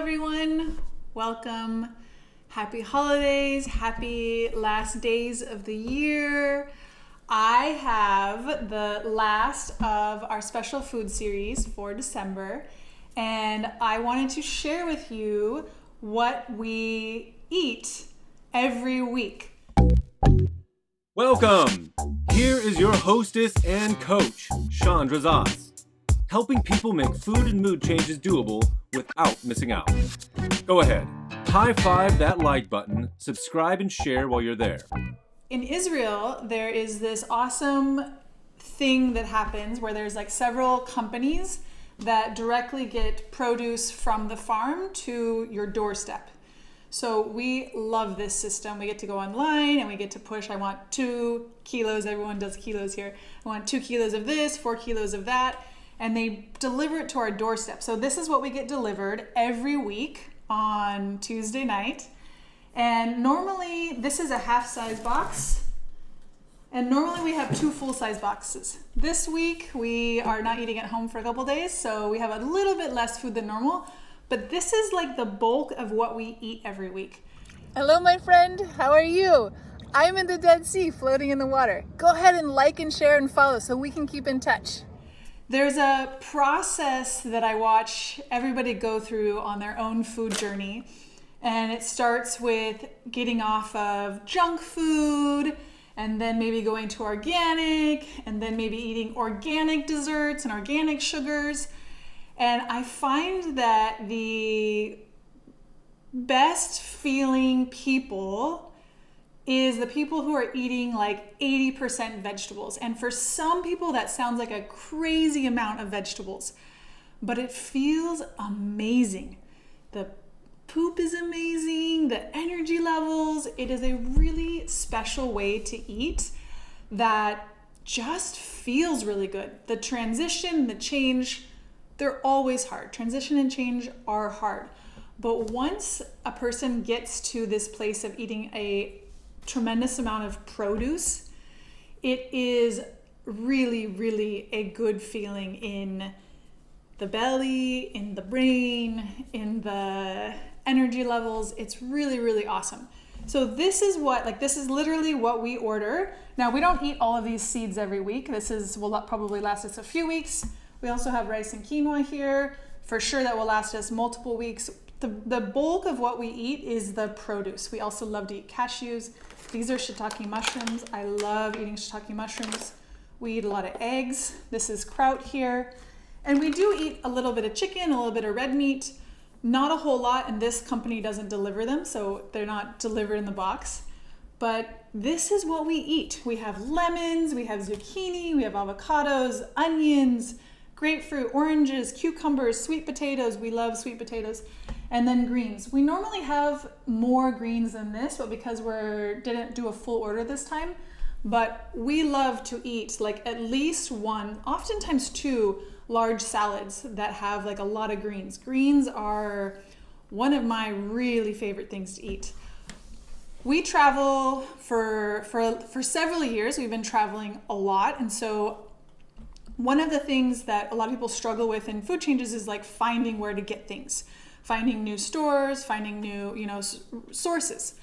everyone. Welcome. Happy holidays. Happy last days of the year. I have the last of our special food series for December, and I wanted to share with you what we eat every week. Welcome! Here is your hostess and coach, Chandra Zas, helping people make food and mood changes doable without missing out. Go ahead, high five that like button, subscribe and share while you're there. In Israel, there is this awesome thing that happens where there's like several companies that directly get produce from the farm to your doorstep. So we love this system. We get to go online and we get to push, I want 2 kilos, everyone does kilos here. I want 2 kilos of this, 4 kilos of that, and they deliver it to our doorstep. So this is what we get delivered every week on Tuesday night. And normally this is a half-size box. And normally we have 2 full-size boxes. This week we are not eating at home for a couple days, so we have a little bit less food than normal. But this is like the bulk of what we eat every week. Hello, my friend. How are you? I'm in the Dead Sea, floating in the water. Go ahead and like and share and follow so we can keep in touch. There's a process that I watch everybody go through on their own food journey. And it starts with getting off of junk food, and then maybe going to organic, and then maybe eating organic desserts and organic sugars. And I find that the best feeling people is the people who are eating like 80% vegetables. And for some people that sounds like a crazy amount of vegetables, but it feels amazing. The poop is amazing, the energy levels. It is a really special way to eat that just feels really good. The transition, the change, they're always hard. Transition and change are hard. But once a person gets to this place of eating a tremendous amount of produce, it is really, really a good feeling in the belly, in the brain, in the energy levels. It's really, really awesome. So this is literally what we order. Now, we don't eat all of these seeds every week. Will probably last us a few weeks. We also have rice and quinoa here. For sure that will last us multiple weeks. The bulk of what we eat is the produce. We also love to eat cashews. These are shiitake mushrooms. I love eating shiitake mushrooms. We eat a lot of eggs. This is kraut here. And we do eat a little bit of chicken, a little bit of red meat. Not a whole lot, and this company doesn't deliver them, so they're not delivered in the box. But this is what we eat. We have lemons, we have zucchini, we have avocados, onions, grapefruit, oranges, cucumbers, sweet potatoes. We love sweet potatoes. And then greens. We normally have more greens than this, but because didn't do a full order this time, but we love to eat like at least 1, oftentimes 2 large salads that have like a lot of greens. Greens are one of my really favorite things to eat. We travel for several years. We've been traveling a lot, and so one of the things that a lot of people struggle with in food changes is like finding where to get things, finding new stores, finding new, sources.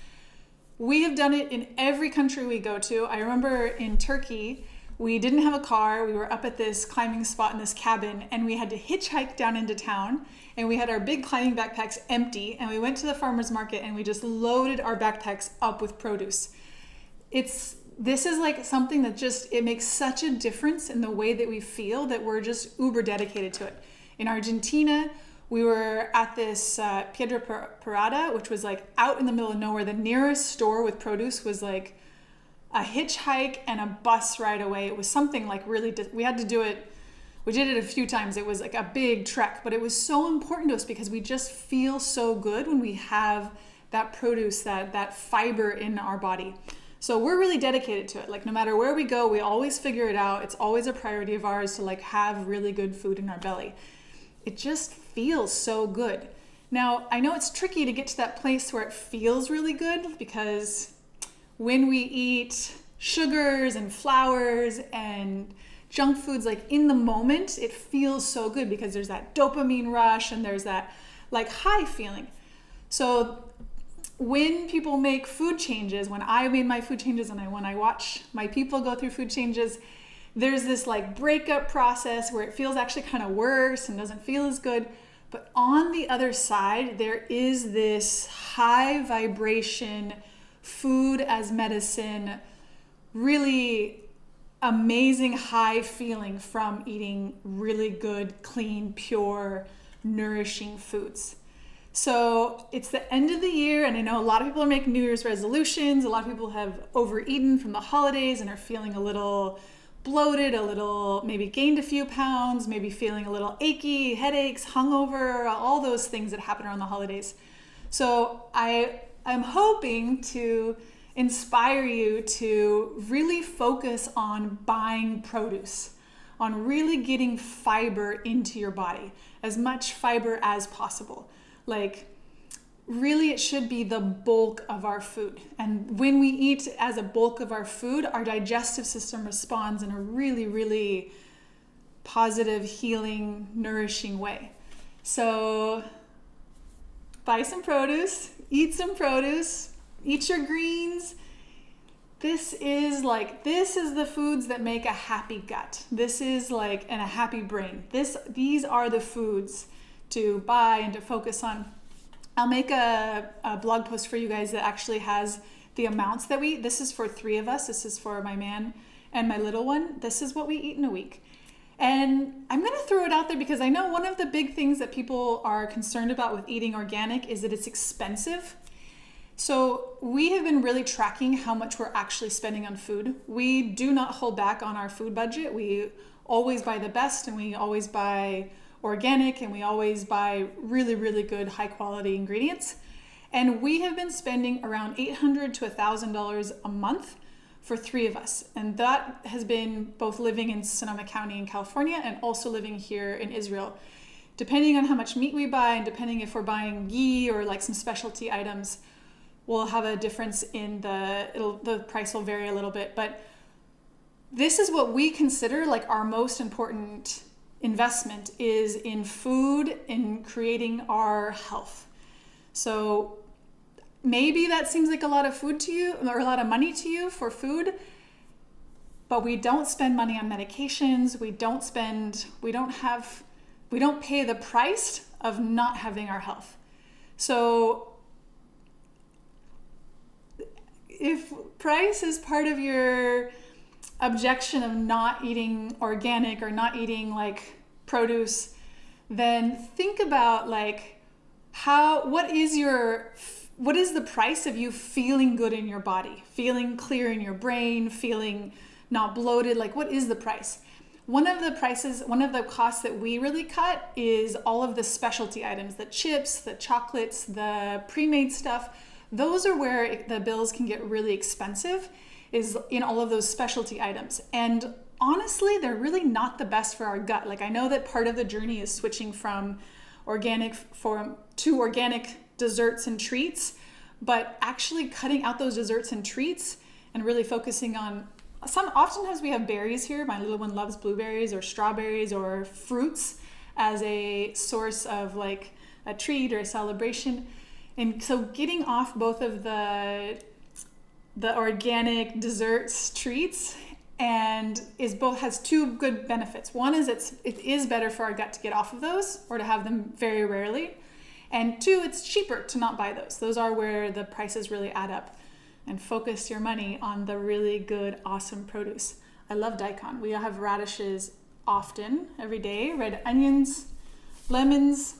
We have done it in every country we go to. I remember in Turkey, we didn't have a car. We were up at this climbing spot in this cabin, and we had to hitchhike down into town, and we had our big climbing backpacks empty, and we went to the farmer's market and we just loaded our backpacks up with produce. This is like something that it makes such a difference in the way that we feel that we're just uber dedicated to it. In Argentina, we were at this Piedra Parada, which was like out in the middle of nowhere. The nearest store with produce was like a hitchhike and a bus ride away. It was something like really, we had to do it. We did it a few times. It was like a big trek, but it was so important to us because we just feel so good when we have that produce, that fiber in our body. So we're really dedicated to it. Like no matter where we go, we always figure it out. It's always a priority of ours to like have really good food in our belly. It just feels so good. Now, I know it's tricky to get to that place where it feels really good because when we eat sugars and flours and junk foods, like in the moment, it feels so good because there's that dopamine rush and there's that like high feeling. So when people make food changes, when I made my food changes and when I watch my people go through food changes, there's this like breakup process where it feels actually kind of worse and doesn't feel as good. But on the other side, there is this high vibration, food as medicine, really amazing high feeling from eating really good, clean, pure, nourishing foods. So it's the end of the year, and I know a lot of people are making New Year's resolutions. A lot of people have overeaten from the holidays and are feeling a little bloated, a little, maybe gained a few pounds, maybe feeling a little achy, headaches, hungover, all those things that happen around the holidays. So I'm hoping to inspire you to really focus on buying produce, on really getting fiber into your body, as much fiber as possible. Like, really, it should be the bulk of our food. And when we eat as a bulk of our food, our digestive system responds in a really, really positive, healing, nourishing way. So buy some produce, eat your greens. This is the foods that make a happy gut. This is like, and a happy brain. These are the foods to buy and to focus on. I'll make a blog post for you guys that actually has the amounts that we eat. This is for 3 of us. This is for my man and my little one. This is what we eat in a week. And I'm going to throw it out there because I know one of the big things that people are concerned about with eating organic is that it's expensive. So we have been really tracking how much we're actually spending on food. We do not hold back on our food budget. We always buy the best, and we always buy organic, and we always buy really, really good high quality ingredients. And we have been spending around $800 to $1,000 a month for 3 of us. And that has been both living in Sonoma County in California and also living here in Israel. Depending on how much meat we buy and depending if we're buying ghee or like some specialty items, we'll have a difference in the price will vary a little bit. But this is what we consider like our most important investment, is in food, in creating our health. So maybe that seems like a lot of food to you, or a lot of money to you for food, but we don't spend money on medications. We don't pay the price of not having our health. So if price is part of your objection of not eating organic or not eating like produce, then think about like what is the price of you feeling good in your body, feeling clear in your brain, feeling not bloated? Like, what is the price? One of the costs that we really cut is all of the specialty items, the chips, the chocolates, the pre-made stuff. Those are where the bills can get really expensive, is in all of those specialty items. And honestly, they're really not the best for our gut. Like, I know that part of the journey is switching from organic to organic desserts and treats, but actually cutting out those desserts and treats and really focusing on oftentimes we have berries here. My little one loves blueberries or strawberries or fruits as a source of like a treat or a celebration. And so getting off both of the organic desserts, treats, and has 2 good benefits. One is it is better for our gut to get off of those or to have them very rarely. And 2, it's cheaper to not buy those. Those are where the prices really add up. And focus your money on the really good, awesome produce. I love daikon. We have radishes often, every day, red onions, lemons.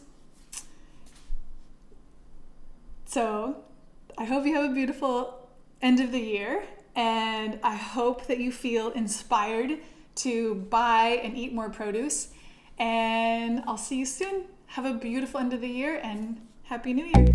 So I hope you have a beautiful end of the year, and I hope that you feel inspired to buy and eat more produce. And I'll see you soon. Have a beautiful end of the year and Happy New Year.